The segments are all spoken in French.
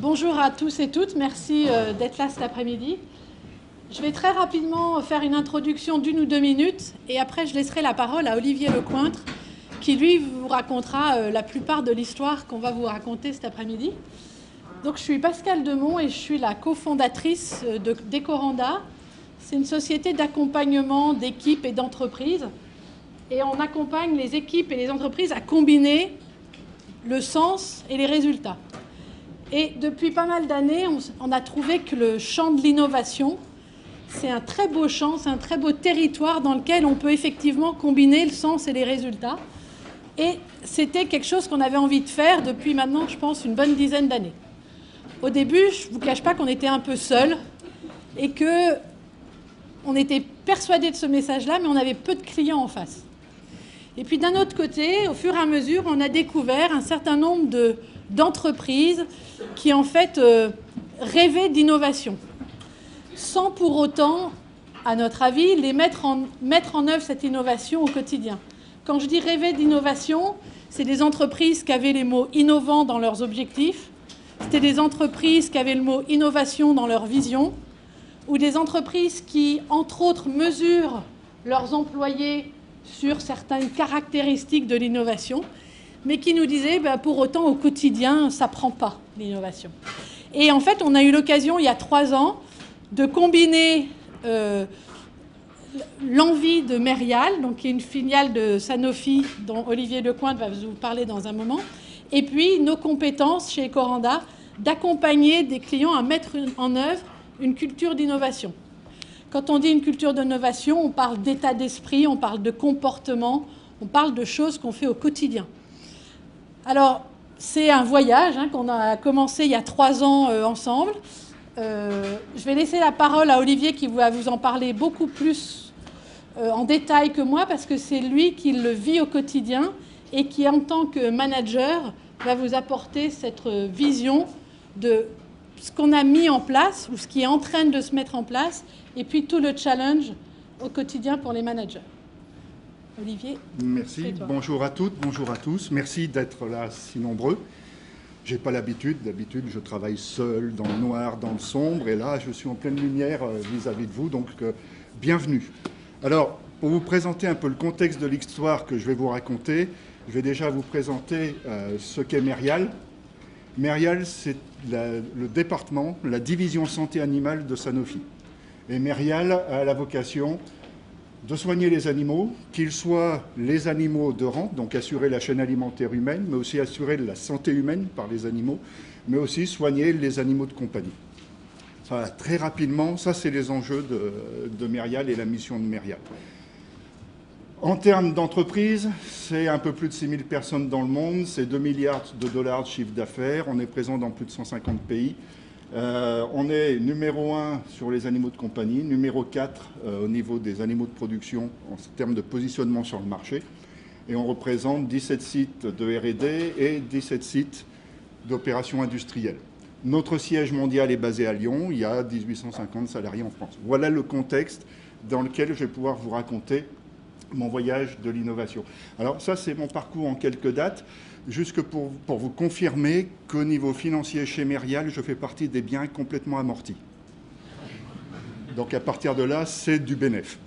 Bonjour à tous et toutes, merci d'être là cet après-midi. Je vais très rapidement faire une introduction d'1 ou 2 minutes et après je laisserai la parole à Olivier Lecointre qui lui vous racontera la plupart de l'histoire qu'on va vous raconter cet après-midi. Donc je suis Pascale Demont et je suis la cofondatrice d'Ecoranda. C'est une société d'accompagnement d'équipes et d'entreprises et on accompagne les équipes et les entreprises à combiner le sens et les résultats. Et depuis pas mal d'années, on a trouvé que le champ de l'innovation, c'est un très beau champ, c'est un très beau territoire dans lequel on peut effectivement combiner le sens et les résultats. Et c'était quelque chose qu'on avait envie de faire depuis maintenant, je pense, une bonne dizaine d'années. Au début, je ne vous cache pas qu'on était un peu seuls et qu'on était persuadés de ce message-là, mais on avait peu de clients en face. Et puis d'un autre côté, au fur et à mesure, on a découvert un certain nombre d'entreprises qui en fait rêvaient d'innovation, sans pour autant, à notre avis, mettre en œuvre cette innovation au quotidien. Quand je dis rêver d'innovation, c'est des entreprises qui avaient les mots innovants dans leurs objectifs, c'était des entreprises qui avaient le mot innovation dans leur vision, ou des entreprises qui, entre autres, mesurent leurs employés sur certaines caractéristiques de l'innovation, mais qui nous disaient, pour autant, au quotidien, ça ne prend pas, l'innovation. Et en fait, on a eu l'occasion, il y a 3 ans, de combiner l'envie de Merial, donc qui est une filiale de Sanofi, dont Olivier Lecointre va vous parler dans un moment, et puis nos compétences chez Ecoranda, d'accompagner des clients à mettre en œuvre une culture d'innovation. Quand on dit une culture d'innovation, on parle d'état d'esprit, on parle de comportement, on parle de choses qu'on fait au quotidien. Alors, c'est un voyage qu'on a commencé il y a 3 ans ensemble. Je vais laisser la parole à Olivier qui va vous en parler beaucoup plus en détail que moi parce que c'est lui qui le vit au quotidien et qui, en tant que manager, va vous apporter cette vision de ce qu'on a mis en place ou ce qui est en train de se mettre en place et puis tout le challenge au quotidien pour les managers. Olivier. Merci. Bonjour à toutes, bonjour à tous. Merci d'être là si nombreux. Je n'ai pas l'habitude. D'habitude, je travaille seul, dans le noir, dans le sombre. Et là, je suis en pleine lumière vis-à-vis de vous. Donc, bienvenue. Alors, pour vous présenter un peu le contexte de l'histoire que je vais vous raconter, je vais déjà vous présenter ce qu'est Merial. Merial, c'est le département, la division santé animale de Sanofi. Et Merial a la vocation de soigner les animaux, qu'ils soient les animaux de rente, donc assurer la chaîne alimentaire humaine, mais aussi assurer la santé humaine par les animaux, mais aussi soigner les animaux de compagnie. Enfin, très rapidement, ça c'est les enjeux de Merial et la mission de Merial. En termes d'entreprise, c'est un peu plus de 6000 personnes dans le monde, c'est 2 milliards de dollars de chiffre d'affaires, on est présent dans plus de 150 pays. On est numéro 1 sur les animaux de compagnie, numéro 4 au niveau des animaux de production en termes de positionnement sur le marché. Et on représente 17 sites de R&D et 17 sites d'opérations industrielles. Notre siège mondial est basé à Lyon, il y a 1850 salariés en France. Voilà le contexte dans lequel je vais pouvoir vous raconter mon voyage de l'innovation. Alors ça, c'est mon parcours en quelques dates. Juste pour vous confirmer qu'au niveau financier chez Merial, je fais partie des biens complètement amortis. Donc à partir de là, c'est du bénéfice.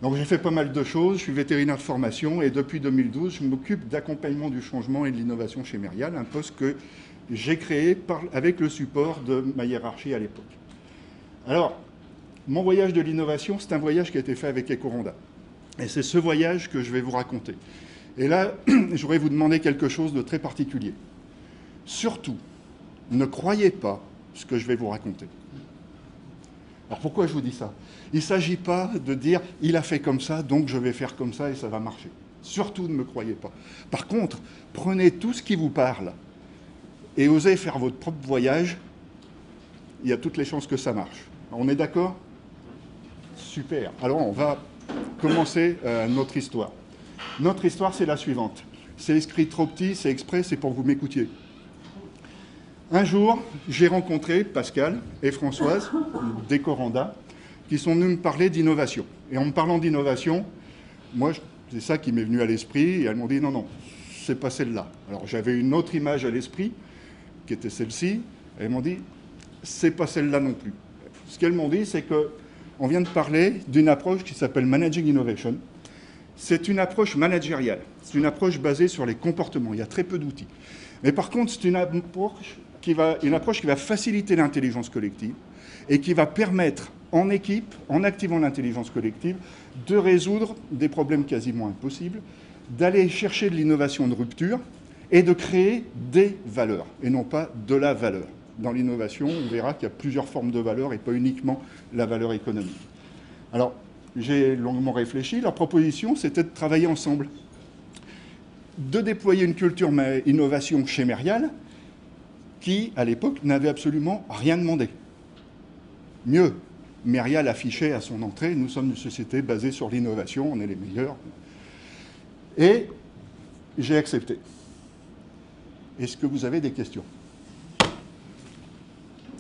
Donc j'ai fait pas mal de choses, je suis vétérinaire de formation et depuis 2012, je m'occupe d'accompagnement du changement et de l'innovation chez Merial, un poste que j'ai créé avec le support de ma hiérarchie à l'époque. Alors, mon voyage de l'innovation, c'est un voyage qui a été fait avec Ecoranda. Et c'est ce voyage que je vais vous raconter. Et là, je voudrais vous demander quelque chose de très particulier. Surtout, ne croyez pas ce que je vais vous raconter. Alors pourquoi je vous dis ça? Il ne s'agit pas de dire « il a fait comme ça, donc je vais faire comme ça et ça va marcher ». Surtout, ne me croyez pas. Par contre, prenez tout ce qui vous parle et osez faire votre propre voyage. Il y a toutes les chances que ça marche. On est d'accord? Super. Alors, on va commencer notre histoire. Notre histoire, c'est la suivante. C'est écrit trop petit, c'est exprès, c'est pour que vous m'écoutiez. Un jour, j'ai rencontré Pascal et Françoise d'Ecoranda qui sont venus me parler d'innovation. Et en me parlant d'innovation, moi, c'est ça qui m'est venu à l'esprit. Et elles m'ont dit non, non, c'est pas celle-là. Alors j'avais une autre image à l'esprit, qui était celle-ci. Elles m'ont dit, c'est pas celle-là non plus. Ce qu'elles m'ont dit, c'est qu'on vient de parler d'une approche qui s'appelle Managing Innovation. C'est une approche managériale. C'est une approche basée sur les comportements. Il y a très peu d'outils. Mais par contre, c'est une approche qui va faciliter l'intelligence collective et qui va permettre en équipe, en activant l'intelligence collective, de résoudre des problèmes quasiment impossibles, d'aller chercher de l'innovation de rupture et de créer des valeurs, et non pas de la valeur. Dans l'innovation, on verra qu'il y a plusieurs formes de valeur et pas uniquement la valeur économique. Alors, j'ai longuement réfléchi. Leur proposition, c'était de travailler ensemble, de déployer une culture innovation chez Merial, qui, à l'époque, n'avait absolument rien demandé. Mieux, Merial affichait à son entrée, nous sommes une société basée sur l'innovation, on est les meilleurs. Et j'ai accepté. Est-ce que vous avez des questions?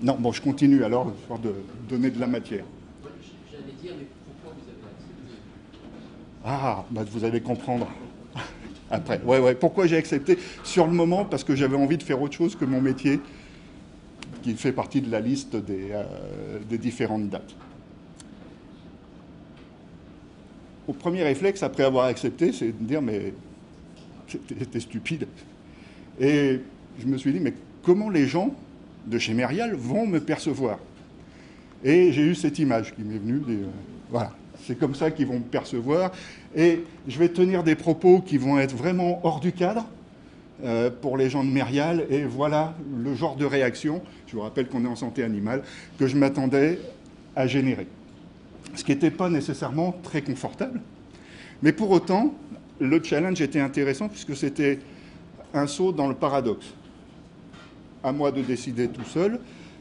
Non, bon, je continue alors, histoire de donner de la matière. J'allais dire, mais pourquoi vous avez accepté? Ah, bah vous allez comprendre après. Ouais, pourquoi j'ai accepté? Sur le moment, parce que j'avais envie de faire autre chose que mon métier, qui fait partie de la liste des différentes dates. Au premier réflexe, après avoir accepté, c'est de dire, mais c'était stupide. Et je me suis dit, mais comment les gens de chez Merial vont me percevoir? Et j'ai eu cette image qui m'est venue, voilà, c'est comme ça qu'ils vont me percevoir. Et je vais tenir des propos qui vont être vraiment hors du cadre pour les gens de Merial. Et voilà le genre de réaction, je vous rappelle qu'on est en santé animale, que je m'attendais à générer. Ce qui n'était pas nécessairement très confortable. Mais pour autant, le challenge était intéressant puisque c'était un saut dans le paradoxe. À moi de décider tout seul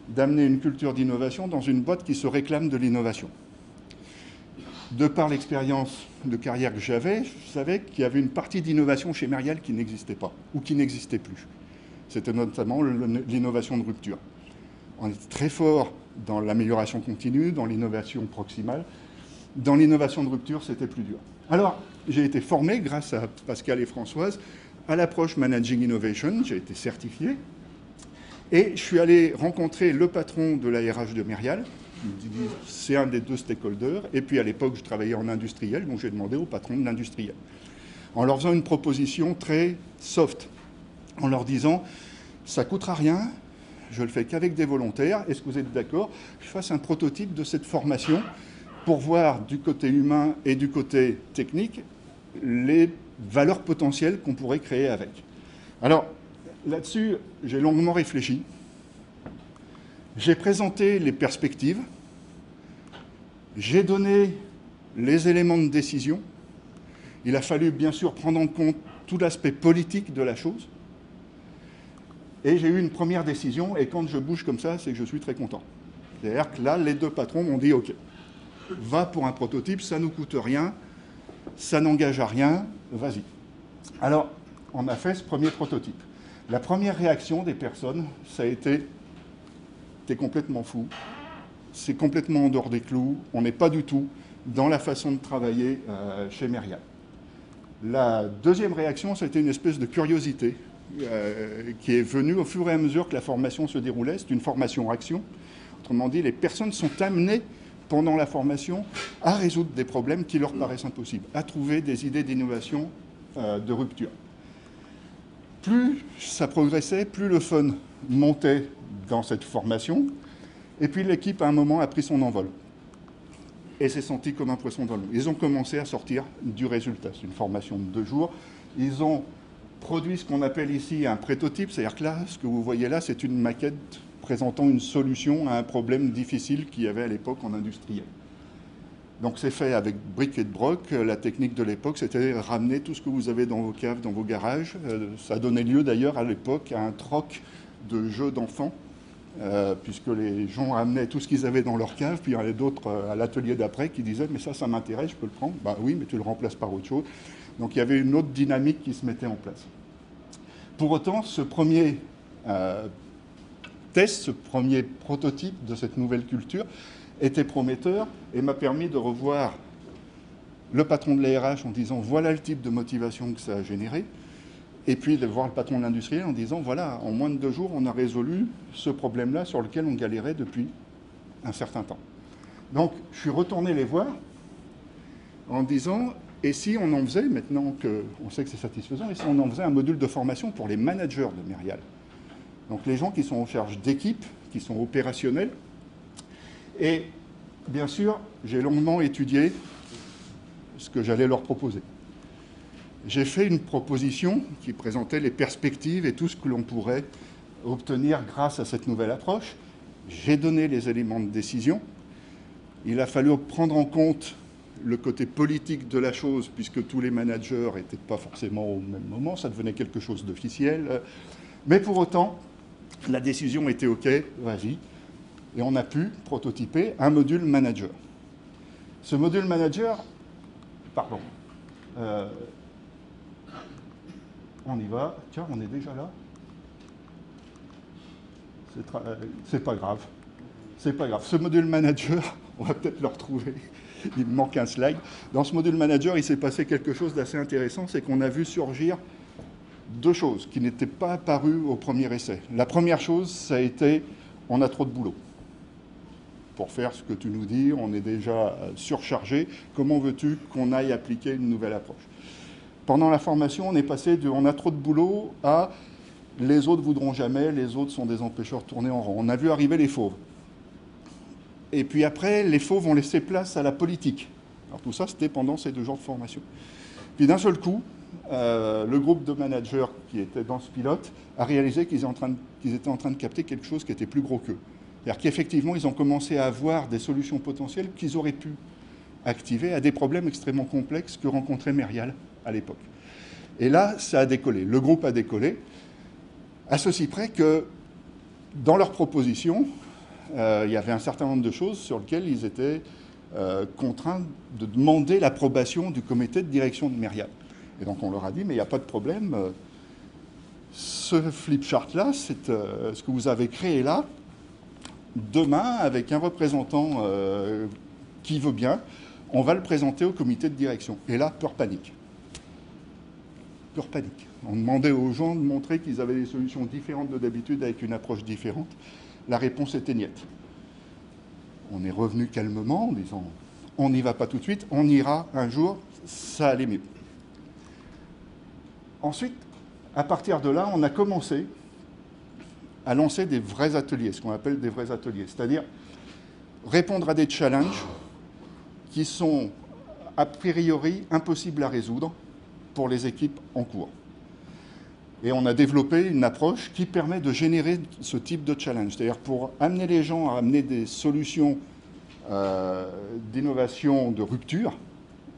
d'amener une culture d'innovation dans une boîte qui se réclame de l'innovation. De par l'expérience de carrière que j'avais, je savais qu'il y avait une partie d'innovation chez Merial qui n'existait pas, ou qui n'existait plus. C'était notamment l'innovation de rupture. On est très fort dans l'amélioration continue, dans l'innovation proximale. Dans l'innovation de rupture, c'était plus dur. Alors, j'ai été formé, grâce à Pascal et Françoise, à l'approche Managing Innovation. J'ai été certifié. Et je suis allé rencontrer le patron de la RH de Merial. C'est un des deux stakeholders. Et puis, à l'époque, je travaillais en industriel, donc j'ai demandé au patron de l'industriel. En leur faisant une proposition très soft, en leur disant, ça ne coûtera rien, je le fais qu'avec des volontaires. Est-ce que vous êtes d'accord? Je fasse un prototype de cette formation pour voir du côté humain et du côté technique les valeurs potentielles qu'on pourrait créer avec. Alors, là-dessus, j'ai longuement réfléchi. J'ai présenté les perspectives. J'ai donné les éléments de décision. Il a fallu, bien sûr, prendre en compte tout l'aspect politique de la chose. Et j'ai eu une première décision, et quand je bouge comme ça, c'est que je suis très content. C'est-à-dire que là, les deux patrons m'ont dit, OK, va pour un prototype, ça ne nous coûte rien, ça n'engage à rien, vas-y. Alors, on a fait ce premier prototype. La première réaction des personnes, ça a été, t'es complètement fou, c'est complètement en dehors des clous, on n'est pas du tout dans la façon de travailler chez Merial. La deuxième réaction, ça a été une espèce de curiosité qui est venue au fur et à mesure que la formation se déroulait. C'est une formation-action. Autrement dit, les personnes sont amenées pendant la formation à résoudre des problèmes qui leur paraissent impossibles, à trouver des idées d'innovation de rupture. Plus ça progressait, plus le fun montait dans cette formation, et puis l'équipe, à un moment, a pris son envol. Et s'est senti comme un poisson dans l'eau. Ils ont commencé à sortir du résultat. C'est une formation de 2 jours. Ils ont produit ce qu'on appelle ici un prototype, c'est-à-dire que là, ce que vous voyez là, c'est une maquette présentant une solution à un problème difficile qu'il y avait à l'époque en industriel. Donc c'est fait avec briques et de broc. La technique de l'époque, c'était ramener tout ce que vous avez dans vos caves, dans vos garages. Ça donnait lieu d'ailleurs à l'époque à un troc de jeux d'enfants, puisque les gens ramenaient tout ce qu'ils avaient dans leur cave, puis il y en avait d'autres à l'atelier d'après qui disaient « mais ça m'intéresse, je peux le prendre ». Bah oui, mais tu le remplaces par autre chose. Donc il y avait une autre dynamique qui se mettait en place. Pour autant, ce premier test, ce premier prototype de cette nouvelle culture était prometteur et m'a permis de revoir le patron de la RH en disant « voilà le type de motivation que ça a généré ». et puis de voir le patron de l'industriel en disant, voilà, en moins de 2 jours, on a résolu ce problème-là sur lequel on galérait depuis un certain temps. Donc, je suis retourné les voir en disant, et si on en faisait, maintenant qu'on sait que c'est satisfaisant, et si on en faisait un module de formation pour les managers de Merial. Donc, les gens qui sont en charge d'équipe, qui sont opérationnels. Et bien sûr, j'ai longuement étudié ce que j'allais leur proposer. J'ai fait une proposition qui présentait les perspectives et tout ce que l'on pourrait obtenir grâce à cette nouvelle approche. J'ai donné les éléments de décision. Il a fallu prendre en compte le côté politique de la chose, puisque tous les managers n'étaient pas forcément au même moment, ça devenait quelque chose d'officiel. Mais pour autant, la décision était OK, vas-y. Et on a pu prototyper un module manager. Ce module manager, pardon, on y va. Tiens, on est déjà là. C'est pas grave. C'est pas grave. Ce module manager, on va peut-être le retrouver. Il me manque un slide. Dans ce module manager, il s'est passé quelque chose d'assez intéressant, c'est qu'on a vu surgir 2 choses qui n'étaient pas apparues au premier essai. La première chose, ça a été, on a trop de boulot. Pour faire ce que tu nous dis, on est déjà surchargé. Comment veux-tu qu'on aille appliquer une nouvelle approche? Pendant la formation, on est passé de « on a trop de boulot » à « les autres ne voudront jamais, les autres sont des empêcheurs de tourner en rond ». On a vu arriver les fauves. Et puis après, les fauves ont laissé place à la politique. Alors tout ça, c'était pendant ces 2 jours de formation. Puis d'un seul coup, le groupe de managers qui était dans ce pilote a réalisé qu'ils étaient en train de capter quelque chose qui était plus gros qu'eux. C'est-à-dire qu'effectivement, ils ont commencé à avoir des solutions potentielles qu'ils auraient pu activer à des problèmes extrêmement complexes que rencontrait Merial à l'époque. Et là, ça a décollé. Le groupe a décollé, à ceci près que, dans leurs propositions, il y avait un certain nombre de choses sur lesquelles ils étaient contraints de demander l'approbation du comité de direction de Merial. Et donc on leur a dit, mais il n'y a pas de problème, ce flipchart-là, c'est ce que vous avez créé là, demain, avec un représentant qui veut bien, on va le présenter au comité de direction. Et là, peur panique. Peur panique. On demandait aux gens de montrer qu'ils avaient des solutions différentes de d'habitude avec une approche différente. La réponse était niette. On est revenu calmement en disant on n'y va pas tout de suite, on ira un jour, ça allait mieux. Ensuite, à partir de là, on a commencé à lancer des vrais ateliers, ce qu'on appelle des vrais ateliers, c'est-à-dire répondre à des challenges qui sont a priori impossibles à résoudre pour les équipes en cours. Et on a développé une approche qui permet de générer ce type de challenge. C'est-à-dire pour amener les gens à amener des solutions d'innovation, de rupture,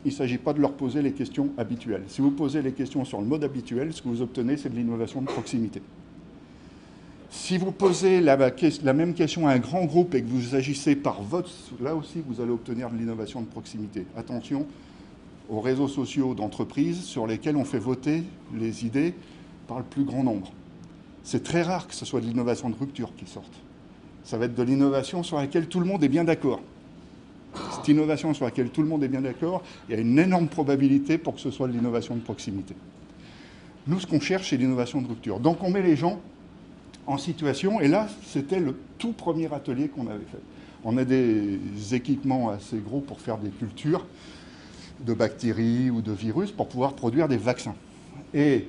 il ne s'agit pas de leur poser les questions habituelles. Si vous posez les questions sur le mode habituel, ce que vous obtenez, c'est de l'innovation de proximité. Si vous posez la même question à un grand groupe et que vous agissez par vote, là aussi, vous allez obtenir de l'innovation de proximité. Attention aux réseaux sociaux d'entreprises sur lesquels on fait voter les idées par le plus grand nombre. C'est très rare que ce soit de l'innovation de rupture qui sorte. Ça va être de l'innovation sur laquelle tout le monde est bien d'accord. Cette innovation sur laquelle tout le monde est bien d'accord, il y a une énorme probabilité pour que ce soit de l'innovation de proximité. Nous, ce qu'on cherche, c'est l'innovation de rupture. Donc, on met les gens en situation, et là, c'était le tout premier atelier qu'on avait fait. On a des équipements assez gros pour faire des cultures de bactéries ou de virus pour pouvoir produire des vaccins. Et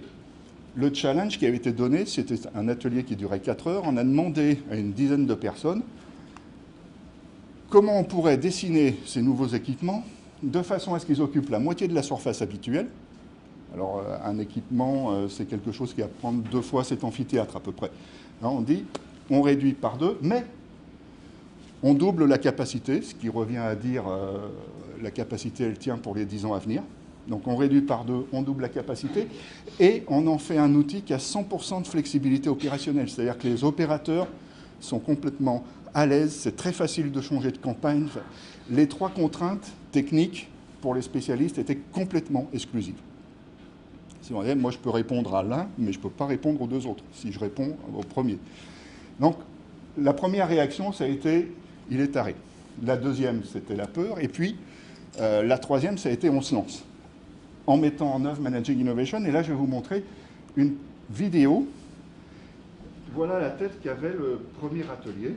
le challenge qui avait été donné, c'était un atelier qui durait 4 heures. On a demandé à une dizaine de personnes comment on pourrait dessiner ces nouveaux équipements de façon à ce qu'ils occupent la moitié de la surface habituelle. Alors, un équipement, c'est quelque chose qui va prendre 2 fois cet amphithéâtre à peu près. Là, on dit, on réduit par 2, mais on double la capacité, ce qui revient à dire la capacité, elle tient pour les 10 ans à venir. Donc, on réduit par 2, on double la capacité, et on en fait un outil qui a 100% de flexibilité opérationnelle. C'est-à-dire que les opérateurs sont complètement à l'aise, c'est très facile de changer de campagne. Les 3 contraintes techniques pour les spécialistes étaient complètement exclusives. Si on dit, moi je peux répondre à l'un, mais je ne peux pas répondre aux 2 autres, si je réponds au premier. Donc, la première réaction, ça a été, il est taré. La deuxième, c'était la peur. Et puis, la troisième, ça a été, on se lance. En mettant en œuvre Managing Innovation. Et là, je vais vous montrer une vidéo. Voilà la tête qu'avait le premier atelier.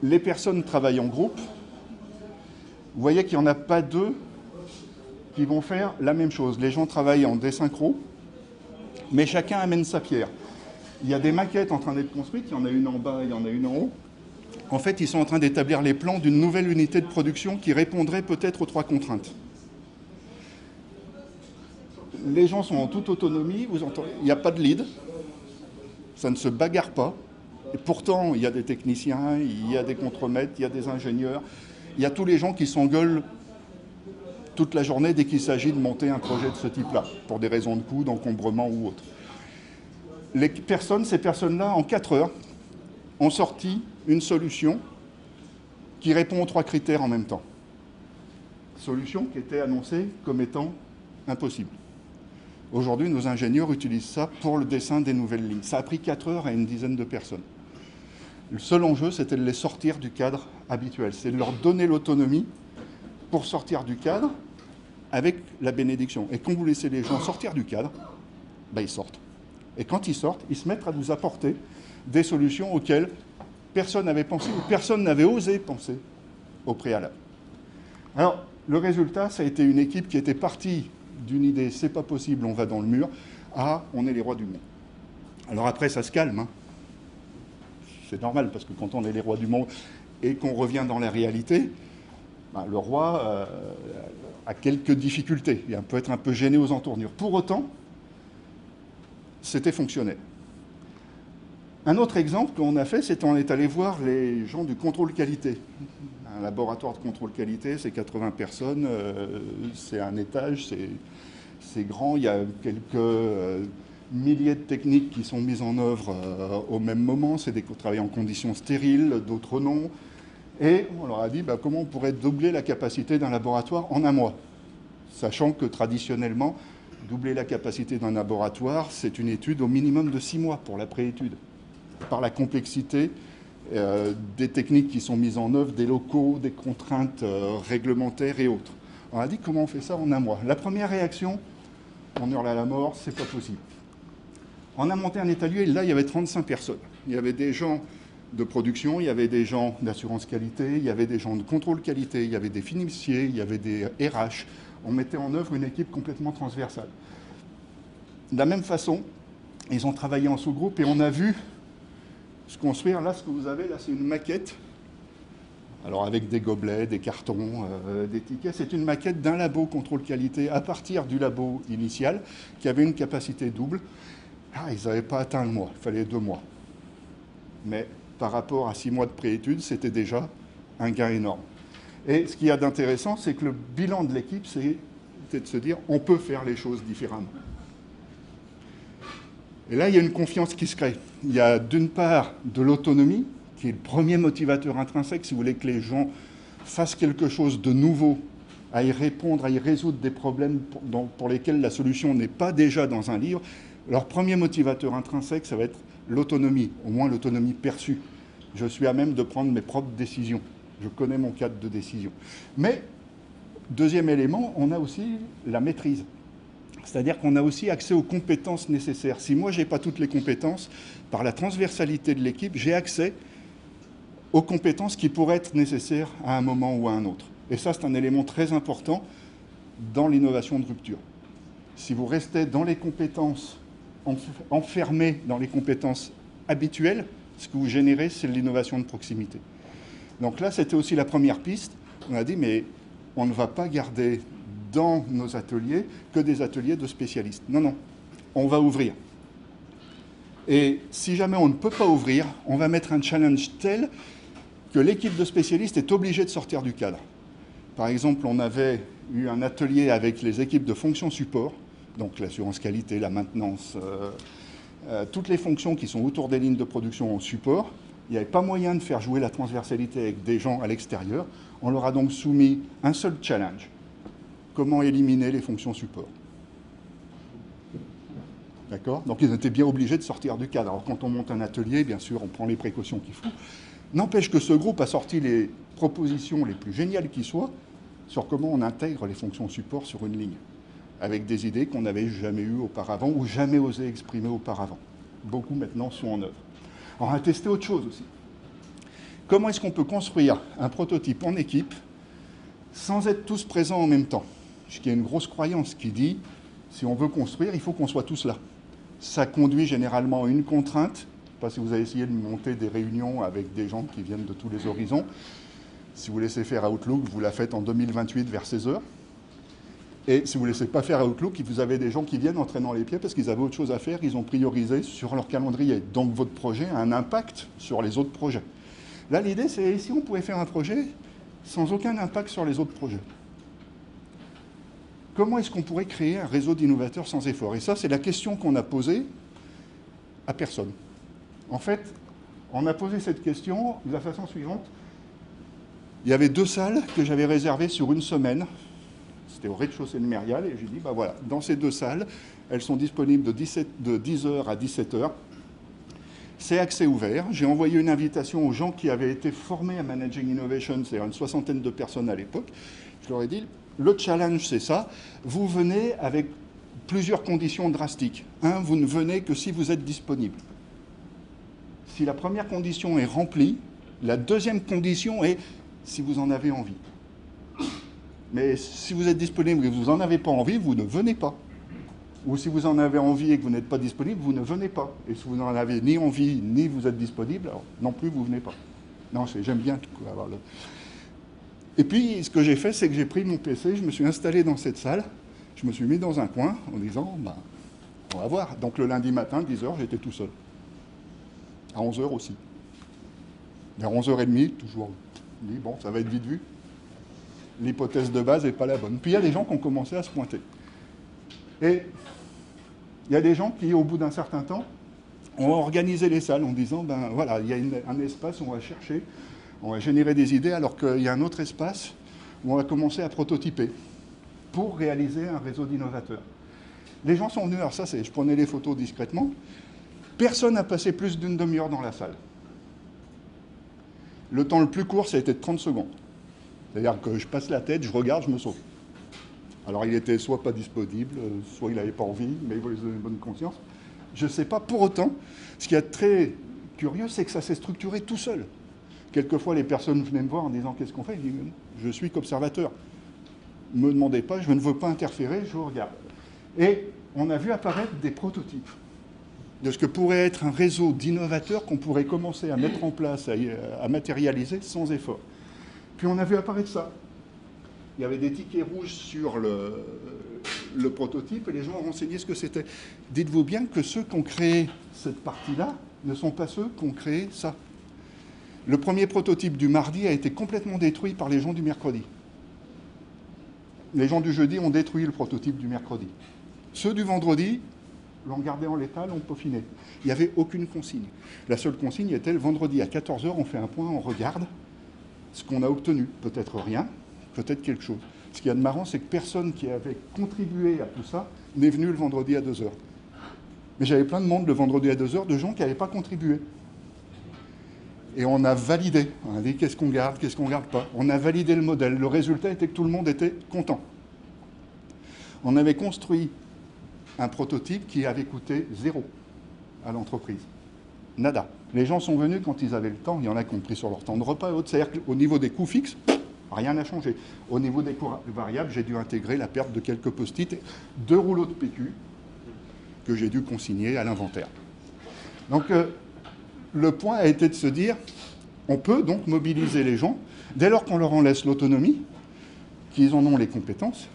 Les personnes travaillent en groupe. Vous voyez qu'il n'y en a pas deux qui vont faire la même chose. Les gens travaillent en désynchro, mais chacun amène sa pierre. Il y a des maquettes en train d'être construites, il y en a une en bas, il y en a une en haut. En fait, ils sont en train d'établir les plans d'une nouvelle unité de production qui répondrait peut-être aux 3 contraintes. Les gens sont en toute autonomie, vous entendez, il n'y a pas de lead, ça ne se bagarre pas. Et pourtant, il y a des techniciens, il y a des contremaîtres, il y a des ingénieurs, il y a tous les gens qui s'engueulent toute la journée dès qu'il s'agit de monter un projet de ce type-là, pour des raisons de coût, d'encombrement ou autre. Ces personnes-là, en 4 heures, ont sorti une solution qui répond aux 3 critères en même temps. Solution qui était annoncée comme étant impossible. Aujourd'hui, nos ingénieurs utilisent ça pour le dessin des nouvelles lignes. Ça a pris 4 heures à une dizaine de personnes. Le seul enjeu, c'était de les sortir du cadre habituel. C'est de leur donner l'autonomie pour sortir du cadre avec la bénédiction. Et quand vous laissez les gens sortir du cadre, ben ils sortent. Et quand ils sortent, ils se mettent à vous apporter des solutions auxquelles personne n'avait pensé ou personne n'avait osé penser au préalable. Alors, le résultat, ça a été une équipe qui était partie d'une idée « c'est pas possible, on va dans le mur » à « on est les rois du monde ». Alors après, ça se calme. Hein. C'est normal, parce que quand on est les rois du monde et qu'on revient dans la réalité, ben, le roi a quelques difficultés. Il peut être un peu gêné aux entournures. Pour autant, c'était fonctionnel. Un autre exemple qu'on a fait, c'est qu'on est allé voir les gens du contrôle qualité. Un laboratoire de contrôle qualité, c'est 80 personnes, c'est un étage, c'est grand, il y a quelques milliers de techniques qui sont mises en œuvre au même moment, c'est des travailleurs en conditions stériles, d'autres non. Et on leur a dit comment on pourrait doubler la capacité d'un laboratoire en un mois, sachant que traditionnellement, doubler la capacité d'un laboratoire, c'est une étude au minimum de 6 mois pour la préétude, par la complexité des techniques qui sont mises en œuvre, des locaux, des contraintes réglementaires et autres. On a dit comment on fait ça en un mois. La première réaction, on hurle à la mort, c'est pas possible. On a monté un étalier, là il y avait 35 personnes. Il y avait des gens de production, il y avait des gens d'assurance qualité, il y avait des gens de contrôle qualité, il y avait des financiers, il y avait des RH. On mettait en œuvre une équipe complètement transversale. De la même façon, ils ont travaillé en sous-groupe et on a vu se construire. Là, ce que vous avez, là, c'est une maquette. Alors, avec des gobelets, des cartons, des tickets. C'est une maquette d'un labo contrôle qualité à partir du labo initial qui avait une capacité double. Ah, ils n'avaient pas atteint le mois, il fallait 2 mois. Mais par rapport à 6 mois de préétude, c'était déjà un gain énorme. Et ce qu'il y a d'intéressant, c'est que le bilan de l'équipe, c'est de se dire on peut faire les choses différemment. Et là, il y a une confiance qui se crée. Il y a d'une part de l'autonomie, qui est le premier motivateur intrinsèque, si vous voulez que les gens fassent quelque chose de nouveau, à y répondre, à y résoudre des problèmes pour lesquels la solution n'est pas déjà dans un livre. Leur premier motivateur intrinsèque, ça va être l'autonomie, au moins l'autonomie perçue. Je suis à même de prendre mes propres décisions. Je connais mon cadre de décision. Mais, deuxième élément, on a aussi la maîtrise. C'est-à-dire qu'on a aussi accès aux compétences nécessaires. Si moi, je n'ai pas toutes les compétences, par la transversalité de l'équipe, j'ai accès aux compétences qui pourraient être nécessaires à un moment ou à un autre. Et ça, c'est un élément très important dans l'innovation de rupture. Si vous restez dans les compétences, enfermés dans les compétences habituelles, ce que vous générez, c'est l'innovation de proximité. Donc là, c'était aussi la première piste. On a dit, mais on ne va pas garder dans nos ateliers que des ateliers de spécialistes. Non, non, on va ouvrir. Et si jamais on ne peut pas ouvrir, on va mettre un challenge tel que l'équipe de spécialistes est obligée de sortir du cadre. Par exemple, on avait eu un atelier avec les équipes de fonctions support, donc l'assurance qualité, la maintenance, toutes les fonctions qui sont autour des lignes de production en support. Il n'y avait pas moyen de faire jouer la transversalité avec des gens à l'extérieur. On leur a donc soumis un seul challenge. Comment éliminer les fonctions support. D'accord ? Donc ils étaient bien obligés de sortir du cadre. Alors quand on monte un atelier, bien sûr, on prend les précautions qu'il faut. N'empêche que ce groupe a sorti les propositions les plus géniales qui soient sur comment on intègre les fonctions support sur une ligne, avec des idées qu'on n'avait jamais eues auparavant ou jamais osé exprimer auparavant. Beaucoup maintenant sont en œuvre. On a testé autre chose aussi. Comment est-ce qu'on peut construire un prototype en équipe sans être tous présents en même temps? Parce qu'il y a une grosse croyance qui dit, si on veut construire, il faut qu'on soit tous là. Ça conduit généralement à une contrainte. Je ne sais pas si vous avez essayé de monter des réunions avec des gens qui viennent de tous les horizons. Si vous laissez faire Outlook, vous la faites en 2028 vers 16h. Et si vous ne laissez pas faire Outlook, vous avez des gens qui viennent en traînant les pieds parce qu'ils avaient autre chose à faire, ils ont priorisé sur leur calendrier. Donc votre projet a un impact sur les autres projets. Là, l'idée, c'est si on pouvait faire un projet sans aucun impact sur les autres projets. Comment est-ce qu'on pourrait créer un réseau d'innovateurs sans effort? Et ça, c'est la question qu'on a posée à personne. En fait, on a posé cette question de la façon suivante. Il y avait 2 salles que j'avais réservées sur une semaine. C'était au rez-de-chaussée de Mérial. Et j'ai dit, bah voilà, dans ces 2 salles, elles sont disponibles de 10h à 17h. C'est accès ouvert. J'ai envoyé une invitation aux gens qui avaient été formés à Managing Innovation, c'est-à-dire une 60aine de personnes à l'époque. Je leur ai dit, le challenge, c'est ça. Vous venez avec plusieurs conditions drastiques. 1, vous ne venez que si vous êtes disponible. Si la première condition est remplie, la deuxième condition est si vous en avez envie. Mais si vous êtes disponible et que vous n'en avez pas envie, vous ne venez pas. Ou si vous en avez envie et que vous n'êtes pas disponible, vous ne venez pas. Et si vous n'en avez ni envie, ni vous êtes disponible, alors non plus, vous ne venez pas. Non, j'aime bien avoir le... Et puis, ce que j'ai fait, c'est que j'ai pris mon PC, je me suis installé dans cette salle, je me suis mis dans un coin en disant, bah, on va voir. Donc le lundi matin, 10h, j'étais tout seul. À 11h aussi. Vers 11h30, toujours. Je me dis, bon, ça va être vite vu. L'hypothèse de base n'est pas la bonne. Puis il y a des gens qui ont commencé à se pointer. Et il y a des gens qui, au bout d'un certain temps, ont organisé les salles en disant, ben voilà, il y a un espace où on va chercher, on va générer des idées, alors qu'il y a un autre espace où on va commencer à prototyper pour réaliser un réseau d'innovateurs. Les gens sont venus, alors ça, je prenais les photos discrètement, personne n'a passé plus d'une demi-heure dans la salle. Le temps le plus court, ça a été de 30 secondes. C'est-à-dire que je passe la tête, je regarde, je me sauve. Alors il était soit pas disponible, soit il n'avait pas envie, mais il voulait se donner une bonne conscience. Je ne sais pas. Pour autant, ce qui est très curieux, c'est que ça s'est structuré tout seul. Quelquefois, les personnes venaient me voir en disant « Qu'est-ce qu'on fait ?» Je dis « Je suis qu'observateur. Ne me demandez pas, je ne veux pas interférer, je vous regarde. » Et on a vu apparaître des prototypes de ce que pourrait être un réseau d'innovateurs qu'on pourrait commencer à mettre en place, à matérialiser sans effort. Puis on a vu apparaître ça. Il y avait des tickets rouges sur le prototype et les gens ont renseigné ce que c'était. Dites-vous bien que ceux qui ont créé cette partie-là ne sont pas ceux qui ont créé ça. Le premier prototype du mardi a été complètement détruit par les gens du mercredi. Les gens du jeudi ont détruit le prototype du mercredi. Ceux du vendredi l'ont gardé en l'état, l'ont peaufiné. Il n'y avait aucune consigne. La seule consigne était le vendredi à 14h, on fait un point, on regarde ce qu'on a obtenu. Peut-être rien, peut-être quelque chose. Ce qu'il y a de marrant, c'est que personne qui avait contribué à tout ça n'est venu le vendredi à 2h. Mais j'avais plein de monde le vendredi à 2h de gens qui n'avaient pas contribué. Et on a validé. On a dit qu'est-ce qu'on garde pas. On a validé le modèle. Le résultat était que tout le monde était content. On avait construit un prototype qui avait coûté 0 à l'entreprise. Nada. Les gens sont venus quand ils avaient le temps. Il y en a qui ont pris sur leur temps de repas et autres. C'est-à-dire qu'au niveau des coûts fixes, rien n'a changé. Au niveau des coûts variables, j'ai dû intégrer la perte de quelques post-it et 2 rouleaux de PQ que j'ai dû consigner à l'inventaire. Donc, le point a été de se dire, on peut donc mobiliser les gens, dès lors qu'on leur en laisse l'autonomie, qu'ils en ont les compétences.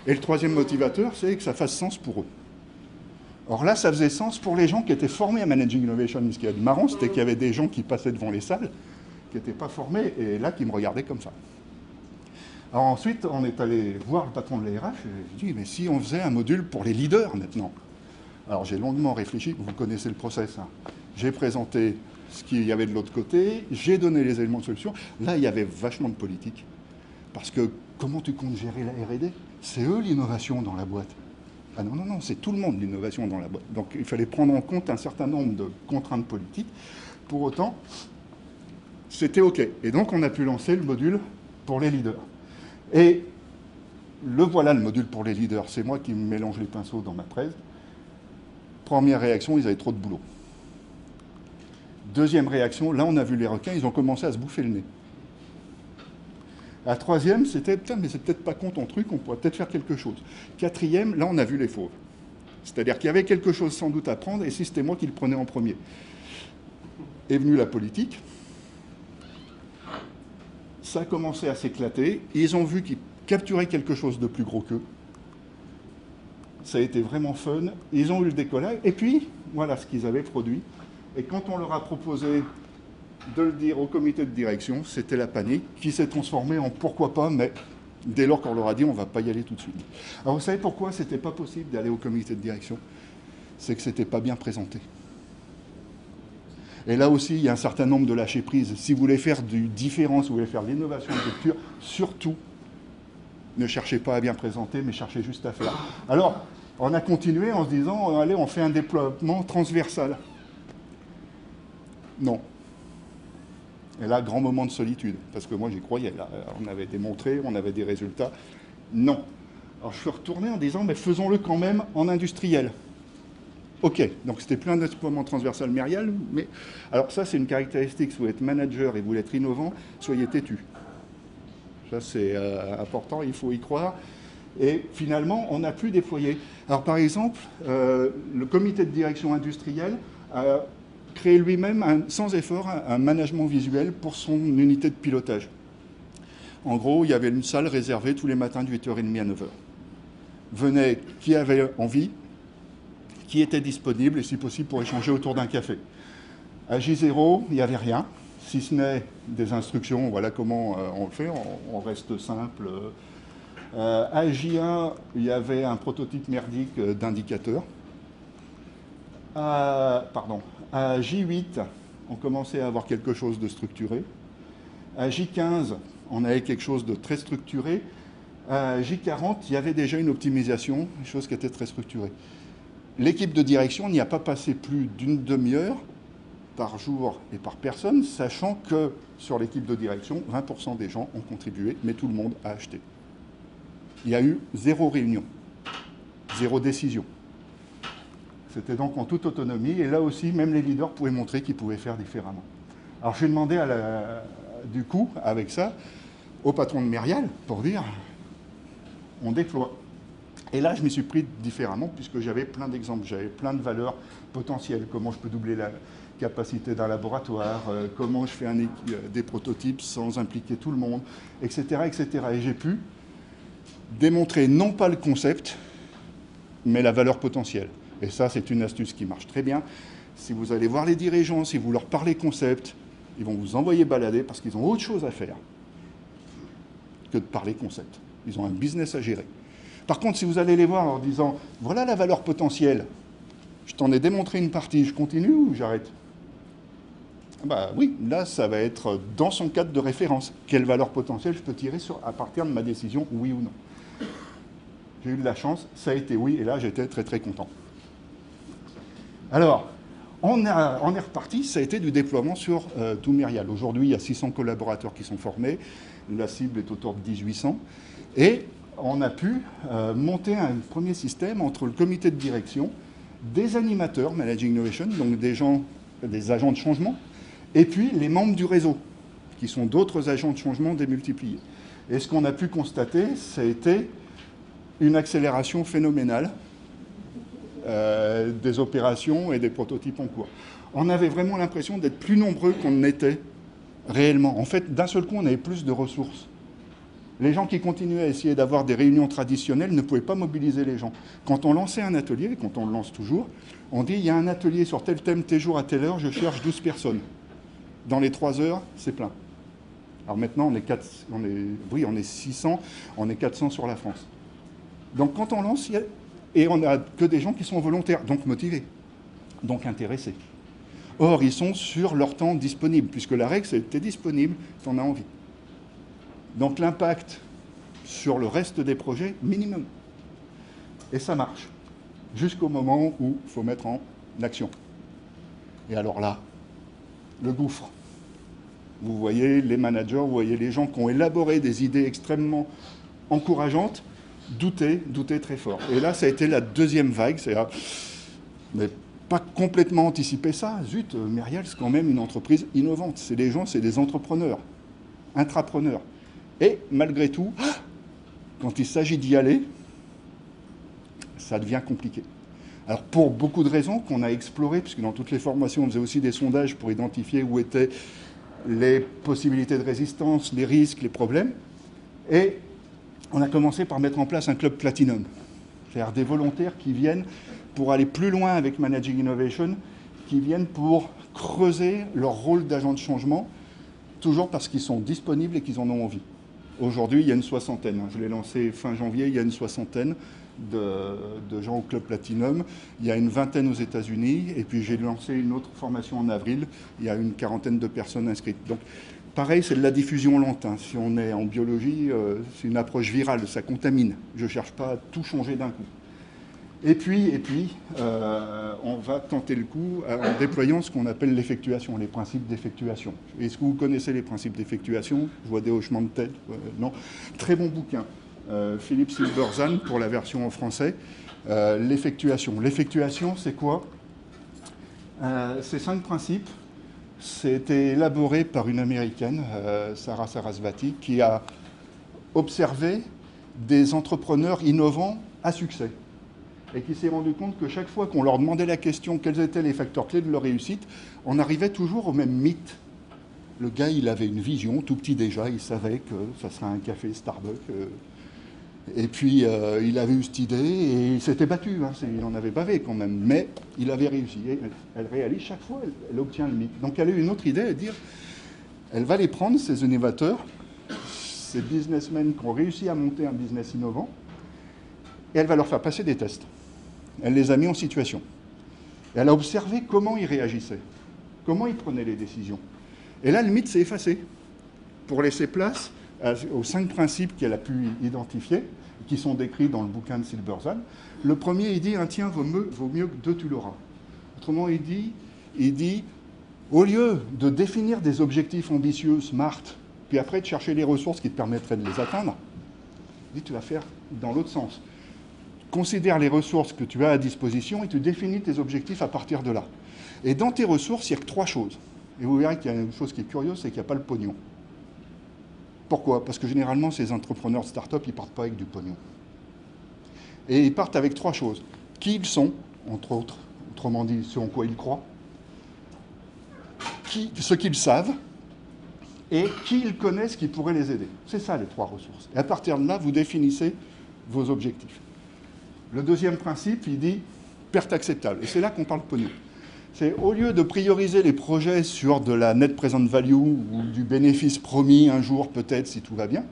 Et le troisième motivateur, c'est que ça fasse sens pour eux. Or là, ça faisait sens pour les gens qui étaient formés à Managing Innovation. Ce qui est marrant, c'était qu'il y avait des gens qui passaient devant les salles, qui n'étaient pas formés, et là, qui me regardaient comme ça. Alors ensuite, on est allé voir le patron de l'ARH, et j'ai dit, mais si on faisait un module pour les leaders maintenant? Alors j'ai longuement réfléchi, vous connaissez le process, hein. J'ai présenté ce qu'il y avait de l'autre côté, j'ai donné les éléments de solution. Là, il y avait vachement de politique. Parce que comment tu comptes gérer la R&D? C'est eux l'innovation dans la boîte. Ah non, non, non, c'est tout le monde l'innovation dans la boîte. Donc il fallait prendre en compte un certain nombre de contraintes politiques. Pour autant, c'était OK. Et donc, on a pu lancer le module pour les leaders. Et le voilà, le module pour les leaders. C'est moi qui me mélange les pinceaux dans ma presse. Première réaction, ils avaient trop de boulot. Deuxième réaction, là, on a vu les requins, ils ont commencé à se bouffer le nez. La troisième, c'était, putain, mais c'est peut-être pas con ton truc, on pourrait peut-être faire quelque chose. Quatrième, là, on a vu les fauves. C'est-à-dire qu'il y avait quelque chose sans doute à prendre, et si c'était moi qui le prenais en premier. Est venue la politique. Ça a commencé à s'éclater. Ils ont vu qu'ils capturaient quelque chose de plus gros qu'eux. Ça a été vraiment fun. Ils ont eu le décollage. Et puis, voilà ce qu'ils avaient produit. Et quand on leur a proposé de le dire au comité de direction, c'était la panique qui s'est transformée en pourquoi pas, mais dès lors qu'on leur a dit on ne va pas y aller tout de suite. Alors vous savez pourquoi c'était pas possible d'aller au comité de direction? C'est que c'était pas bien présenté. Et là aussi, il y a un certain nombre de lâcher prise. Si vous voulez faire du différent, si vous voulez faire de l'innovation de rupture, surtout, ne cherchez pas à bien présenter, mais cherchez juste à faire. Alors, on a continué en se disant, allez, on fait un déploiement transversal. Non. Et là, grand moment de solitude, parce que moi, j'y croyais. Là, on avait démontré, on avait des résultats. Non. Alors, je suis retourné en disant, mais faisons-le quand même en industriel. OK, donc c'était plus un déploiement transversal Merial, mais alors ça c'est une caractéristique, si vous êtes manager et vous voulez être innovant, soyez têtu. Ça c'est important, il faut y croire. Et finalement, on a pu déployer. Alors par exemple, le comité de direction industrielle a créé lui-même, sans effort, un management visuel pour son unité de pilotage. En gros, il y avait une salle réservée tous les matins de 8h30 à 9h. Venait qui avait envie, qui était disponible, et si possible pour échanger autour d'un café. À J0, il n'y avait rien, si ce n'est des instructions, voilà comment on le fait, on reste simple. À J1, il y avait un prototype merdique d'indicateur. À J8, on commençait à avoir quelque chose de structuré. À J15, on avait quelque chose de très structuré. À J40, il y avait déjà une optimisation, une chose qui était très structurée. L'équipe de direction n'y a pas passé plus d'une demi-heure par jour et par personne, sachant que sur l'équipe de direction, 20% des gens ont contribué, mais tout le monde a acheté. Il y a eu 0 réunion, 0 décision. C'était donc en toute autonomie, et là aussi, même les leaders pouvaient montrer qu'ils pouvaient faire différemment. Alors j'ai demandé du coup, avec ça, au patron de Merial, pour dire, on déploie. Et là, je m'y suis pris différemment, puisque j'avais plein d'exemples, j'avais plein de valeurs potentielles, comment je peux doubler la capacité d'un laboratoire, comment je fais des prototypes sans impliquer tout le monde, etc., etc. Et j'ai pu démontrer non pas le concept, mais la valeur potentielle. Et ça, c'est une astuce qui marche très bien. Si vous allez voir les dirigeants, si vous leur parlez concept, ils vont vous envoyer balader parce qu'ils ont autre chose à faire que de parler concept. Ils ont un business à gérer. Par contre, si vous allez les voir en leur disant « Voilà la valeur potentielle, je t'en ai démontré une partie, je continue ou j'arrête ?» Bah oui, là, ça va être dans son cadre de référence. Quelle valeur potentielle je peux tirer à partir de ma décision, oui ou non? J'ai eu de la chance, ça a été oui, et là, j'étais très très content. Alors, on est reparti, ça a été du déploiement sur tout Merial. Aujourd'hui, il y a 600 collaborateurs qui sont formés, la cible est autour de 1800, et on a pu monter un premier système entre le comité de direction, des animateurs, Managing Innovation, donc des agents de changement, et puis les membres du réseau, qui sont d'autres agents de changement démultipliés. Et ce qu'on a pu constater, ça a été une accélération phénoménale des opérations et des prototypes en cours. On avait vraiment l'impression d'être plus nombreux qu'on n'était réellement. En fait, d'un seul coup, on avait plus de ressources. Les gens qui continuaient à essayer d'avoir des réunions traditionnelles ne pouvaient pas mobiliser les gens. Quand on lançait un atelier, et quand on le lance toujours, on dit il y a un atelier sur tel thème, tel jour, à telle heure, je cherche 12 personnes. Dans les 3 heures, c'est plein. Alors maintenant, on est 600, on est 400 sur la France. Donc quand on lance, et on n'a que des gens qui sont volontaires, donc motivés, donc intéressés. Or, ils sont sur leur temps disponible, puisque la règle, c'est que tu es disponible, tu en as envie. Donc l'impact sur le reste des projets, minimum. Et ça marche, jusqu'au moment où il faut mettre en action. Et alors là, le gouffre. Vous voyez les managers, vous voyez les gens qui ont élaboré des idées extrêmement encourageantes, douter très fort. Et là, ça a été la deuxième vague, c'est-à-dire, mais pas complètement anticiper ça. Zut, Merial, c'est quand même une entreprise innovante. C'est des gens, c'est des entrepreneurs, intrapreneurs. Et malgré tout, quand il s'agit d'y aller, ça devient compliqué. Alors pour beaucoup de raisons qu'on a explorées, puisque dans toutes les formations, on faisait aussi des sondages pour identifier où étaient les possibilités de résistance, les risques, les problèmes. Et on a commencé par mettre en place un club Platinum, c'est-à-dire des volontaires qui viennent pour aller plus loin avec Managing Innovation, qui viennent pour creuser leur rôle d'agent de changement, toujours parce qu'ils sont disponibles et qu'ils en ont envie. Aujourd'hui, il y a une soixantaine. Je l'ai lancé fin janvier, il y a une soixantaine de gens au Club Platinum. Il y a une vingtaine aux États-Unis. Et puis j'ai lancé une autre formation en avril. Il y a une quarantaine de personnes inscrites. Donc pareil, c'est de la diffusion lente. Hein. Si on est en biologie, c'est une approche virale, ça contamine. Je ne cherche pas à tout changer d'un coup. Et puis on va tenter le coup en déployant ce qu'on appelle l'effectuation, les principes d'effectuation. Est-ce que vous connaissez les principes d'effectuation? Je vois des hochements de tête. Non. Très bon bouquin. Philippe Silberzahn pour la version en français. L'effectuation. L'effectuation, c'est quoi? Ces 5 principes, c'était élaboré par une Américaine, Sarah Sarasvati, qui a observé des entrepreneurs innovants à succès. Et qui s'est rendu compte que chaque fois qu'on leur demandait la question quels étaient les facteurs clés de leur réussite, on arrivait toujours au même mythe. Le gars, il avait une vision, tout petit déjà, il savait que ça serait un café Starbucks. Et puis, il avait eu cette idée et il s'était battu. Hein, il en avait bavé quand même, mais il avait réussi. Et elle réalise chaque fois, elle obtient le mythe. Donc, elle a eu une autre idée, à dire, elle va les prendre, ces innovateurs, ces businessmen qui ont réussi à monter un business innovant, et elle va leur faire passer des tests. Elle les a mis en situation. Et elle a observé comment ils réagissaient, comment ils prenaient les décisions. Et là, le mythe s'est effacé pour laisser place aux 5 principes qu'elle a pu identifier, qui sont décrits dans le bouquin de Silberzahn. Le premier, il dit, un tien vaut mieux que 2, tu l'auras. Autrement, il dit, au lieu de définir des objectifs ambitieux, smart, puis après de chercher les ressources qui te permettraient de les atteindre, il dit, tu vas faire dans l'autre sens. Considère les ressources que tu as à disposition et tu définis tes objectifs à partir de là. Et dans tes ressources, il n'y a que 3 choses. Et vous verrez qu'il y a une chose qui est curieuse, c'est qu'il n'y a pas le pognon. Pourquoi? Parce que généralement, ces entrepreneurs de start-up, ils ne partent pas avec du pognon. Et ils partent avec 3 choses. Qui ils sont, entre autres, autrement dit, ce en quoi ils croient, ce qu'ils savent, et qui ils connaissent qui pourrait les aider. C'est ça, les 3 ressources. Et à partir de là, vous définissez vos objectifs. Le deuxième principe, il dit perte acceptable. Et c'est là qu'on parle pognon. C'est au lieu de prioriser les projets sur de la net present value ou du bénéfice promis un jour peut-être si tout va bien,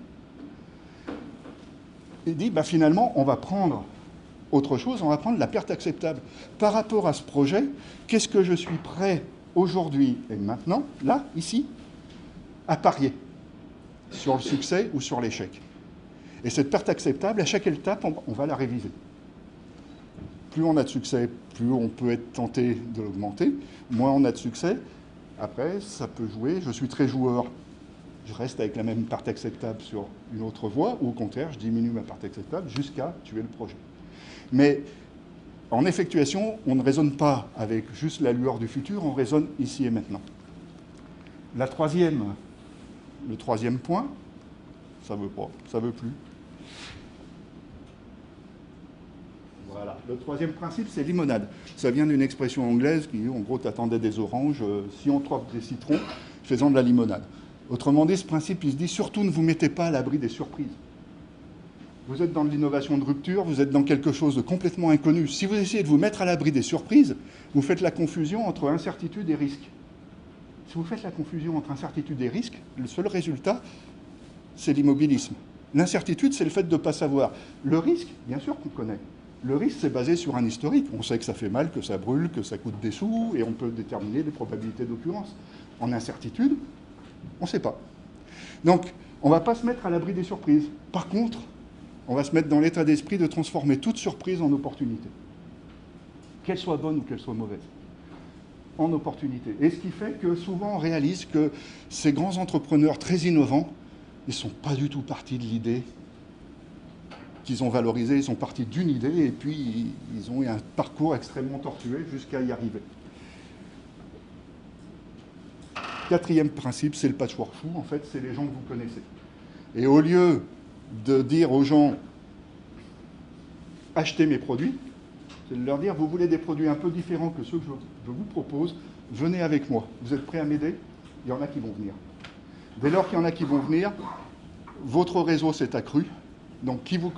il dit finalement on va prendre autre chose, on va prendre la perte acceptable. Par rapport à ce projet, qu'est-ce que je suis prêt aujourd'hui et maintenant, là, ici, à parier sur le succès ou sur l'échec. Et cette perte acceptable, à chaque étape, on va la réviser. Plus on a de succès, plus on peut être tenté de l'augmenter. Moins on a de succès, après, ça peut jouer. Je suis très joueur, je reste avec la même part acceptable sur une autre voie, ou au contraire, je diminue ma part acceptable jusqu'à tuer le projet. Mais en effectuation, on ne raisonne pas avec juste la lueur du futur, on raisonne ici et maintenant. Le troisième point, ça veut pas, ça veut plus. Voilà. Le troisième principe, c'est limonade. Ça vient d'une expression anglaise qui, en gros, t'attendais des oranges. Si on trouve des citrons, faisons de la limonade. Autrement dit, ce principe, il se dit, surtout ne vous mettez pas à l'abri des surprises. Vous êtes dans de l'innovation de rupture, vous êtes dans quelque chose de complètement inconnu. Si vous essayez de vous mettre à l'abri des surprises, vous faites la confusion entre incertitude et risque. Si vous faites la confusion entre incertitude et risque, le seul résultat, c'est l'immobilisme. L'incertitude, c'est le fait de ne pas savoir. Le risque, bien sûr qu'on connaît. Le risque, c'est basé sur un historique. On sait que ça fait mal, que ça brûle, que ça coûte des sous, et on peut déterminer les probabilités d'occurrence. En incertitude, on ne sait pas. Donc, on ne va pas se mettre à l'abri des surprises. Par contre, on va se mettre dans l'état d'esprit de transformer toute surprise en opportunité. Qu'elle soit bonne ou qu'elle soit mauvaise. en opportunité. Et ce qui fait que souvent on réalise que ces grands entrepreneurs très innovants, ils ne sont pas du tout partis de l'idée qu'ils ont valorisée, ils sont partis d'une idée et puis ils ont eu un parcours extrêmement tortueux jusqu'à y arriver. Quatrième principe, c'est le patchwork chou, en fait, c'est les gens que vous connaissez. Et au lieu de dire aux gens « achetez mes produits », c'est de leur dire « vous voulez des produits un peu différents que ceux que je vous propose, venez avec moi. Vous êtes prêts à m'aider ?» Il y en a qui vont venir. Dès lors qu'il y en a qui vont venir, votre réseau s'est accru. Donc, qui vous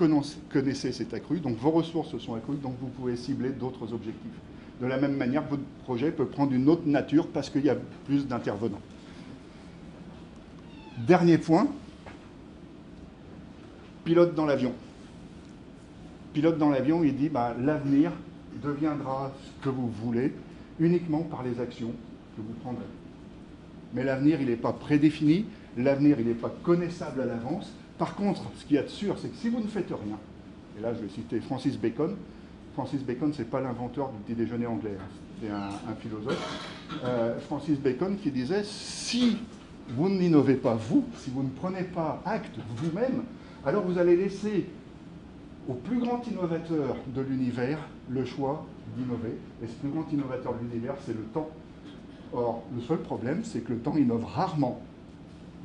connaissez s'est accru. Donc, vos ressources se sont accrues. Donc, vous pouvez cibler d'autres objectifs. De la même manière, votre projet peut prendre une autre nature parce qu'il y a plus d'intervenants. Dernier point, pilote dans l'avion. Pilote dans l'avion, il dit l'avenir deviendra ce que vous voulez uniquement par les actions que vous prendrez. Mais l'avenir, il n'est pas prédéfini, l'avenir, il n'est pas connaissable à l'avance. Par contre, ce qu'il y a de sûr, c'est que si vous ne faites rien, et là je vais citer Francis Bacon, Francis Bacon, ce n'est pas l'inventeur du petit déjeuner anglais, hein, c'est un philosophe. Francis Bacon qui disait, si vous n'innovez pas vous, si vous ne prenez pas acte vous-même, alors vous allez laisser au plus grand innovateur de l'univers le choix d'innover. Et ce plus grand innovateur de l'univers, c'est le temps. Or, le seul problème, c'est que le temps innove rarement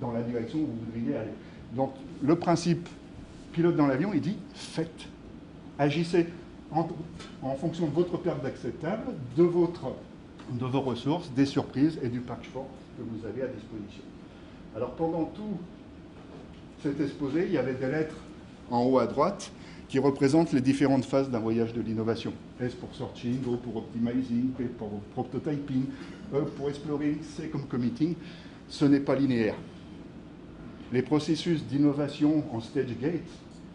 dans la direction où vous voudriez aller. Donc, le principe pilote dans l'avion, il dit faites, agissez en fonction de votre perte d'acceptable, de vos ressources, des surprises et du patchwork que vous avez à disposition. Alors, pendant tout cet exposé, il y avait des lettres en haut à droite qui représentent les différentes phases d'un voyage de l'innovation. S pour searching, O pour optimizing, P pour prototyping, E pour exploring, C comme committing. Ce n'est pas linéaire. Les processus d'innovation en stage gate,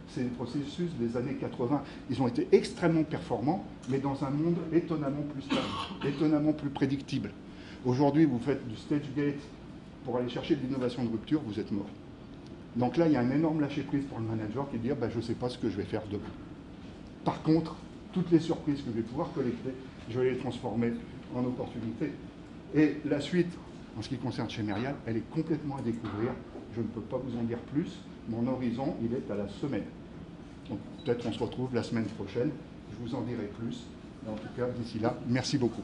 c'est des processus des années 80. Ils ont été extrêmement performants, mais dans un monde étonnamment plus stable, étonnamment plus prédictible. Aujourd'hui, vous faites du stage gate pour aller chercher de l'innovation de rupture, vous êtes mort. Donc là, il y a un énorme lâcher-prise pour le manager qui dit « je ne sais pas ce que je vais faire demain ». Par contre, toutes les surprises que je vais pouvoir collecter, je vais les transformer en opportunités. Et la suite, en ce qui concerne chez Merial, elle est complètement à découvrir. Je ne peux pas vous en dire plus. Mon horizon, il est à la semaine. Donc peut-être qu'on se retrouve la semaine prochaine. Je vous en dirai plus. Mais en tout cas, d'ici là, merci beaucoup.